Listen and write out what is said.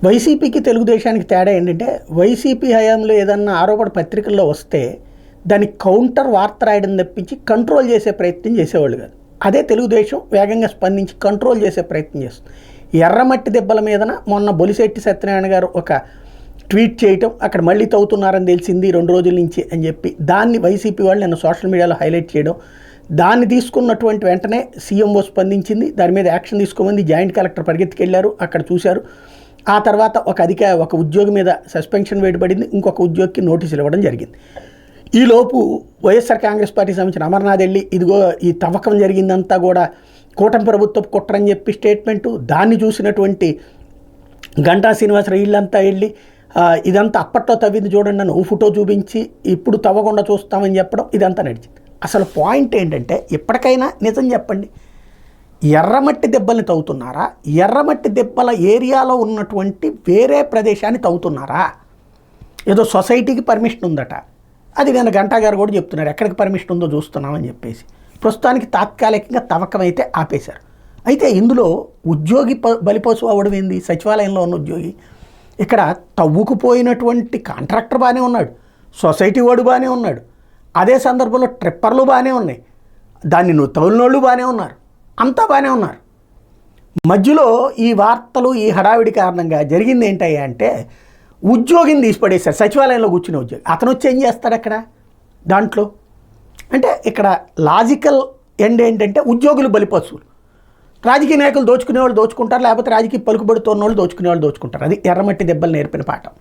వైసీపీకి తెలుగుదేశానికి తేడా ఏంటంటే, వైసీపీ హయాంలో ఏదన్నా ఆరోపణ పత్రికల్లో వస్తే దానికి కౌంటర్ వార్త రాయడం తప్పించి కంట్రోల్ చేసే ప్రయత్నం చేసేవాళ్ళు కాదు. అదే తెలుగుదేశం వేగంగా స్పందించి కంట్రోల్ చేసే ప్రయత్నం చేస్తుంది. ఎర్రమట్టి దెబ్బల మీదన మొన్న బొలిశెట్టి సత్యనారాయణ గారు ఒక ట్వీట్ చేయటం, అక్కడ మళ్ళీ తవ్వుతున్నారని తెలిసింది 2 రోజుల నుంచి అని చెప్పి దాన్ని వైసీపీ వాళ్ళు నిన్న సోషల్ మీడియాలో హైలైట్ చేయడం, దాన్ని తీసుకున్నటువంటి వెంటనే సీఎంఓ స్పందించింది, దాని మీద యాక్షన్ తీసుకోమంది. జాయింట్ కలెక్టర్ పరిగెత్తుకెళ్లారు, అక్కడ చూశారు. ఆ తర్వాత ఒక ఉద్యోగి మీద సస్పెన్షన్ వేయబడింది, ఇంకొక ఉద్యోగికి నోటీసులు ఇవ్వడం జరిగింది. ఈలోపు వైఎస్ఆర్ కాంగ్రెస్ పార్టీకి సంబంధించిన అమర్నాథ్ వెళ్ళి ఇదిగో ఈ తవ్వకం జరిగిందంతా కూడా కూటమి ప్రభుత్వం కుట్రని చెప్పి స్టేట్మెంటు, దాన్ని చూసినటువంటి గంటా శ్రీనివాసరావు వీళ్ళంతా వెళ్ళి ఇదంతా అప్పట్లో తవ్వింది చూడండి నన్ను ఫోటో చూపించి ఇప్పుడు తవ్వకుండా చూస్తామని చెప్పడం, ఇదంతా నడిచింది. అసలు పాయింట్ ఏంటంటే, ఎప్పటికైనా నిజం చెప్పండి, ఎర్రమట్టి దెబ్బల్ని తవ్వుతున్నారా, ఎర్రమట్టి దెబ్బల ఏరియాలో ఉన్నటువంటి వేరే ప్రదేశాన్ని తవ్వుతున్నారా? ఏదో సొసైటీకి పర్మిషన్ ఉందట, అది నేను గంటా గారు కూడా చెప్తున్నారు ఎక్కడికి పర్మిషన్ ఉందో చూస్తున్నామని చెప్పేసి. ప్రస్తుతానికి తాత్కాలికంగా తవ్వకం అయితే ఆపేశారు. అయితే ఇందులో ఉద్యోగి బలిపశువు అవ్వడం ఏంది? సచివాలయంలో ఉన్న ఉద్యోగి. ఇక్కడ తవ్వుకుపోయినటువంటి కాంట్రాక్టర్ బాగానే ఉన్నాడు, సొసైటీ వాడు బాగానే ఉన్నాడు, అదే సందర్భంలో ట్రిప్పర్లు బాగానే ఉన్నాయి, దాన్ని తోలినోళ్ళు బాగానే ఉన్నారు, అంతా బాగానే ఉన్నారు. మధ్యలో ఈ వార్తలు ఈ హడావిడి కారణంగా జరిగింది ఏంటయ్యా అంటే, ఉద్యోగిని తీసిపడేశారు. సచివాలయంలో కూర్చునే ఉద్యోగి, అతను వచ్చి ఏం చేస్తాడు అక్కడ దాంట్లో? అంటే ఇక్కడ లాజికల్ ఎండ్ ఏంటంటే, ఉద్యోగులు బలిపశువులు, రాజకీయ నాయకులు దోచుకునేవాళ్ళు దోచుకుంటారు, లేకపోతే రాజకీయ పలుకుబడుతున్న వాళ్ళు దోచుకునేవాళ్ళు దోచుకుంటారు. అది ఎర్రమట్టి దెబ్బలు నేర్పిన పాఠం.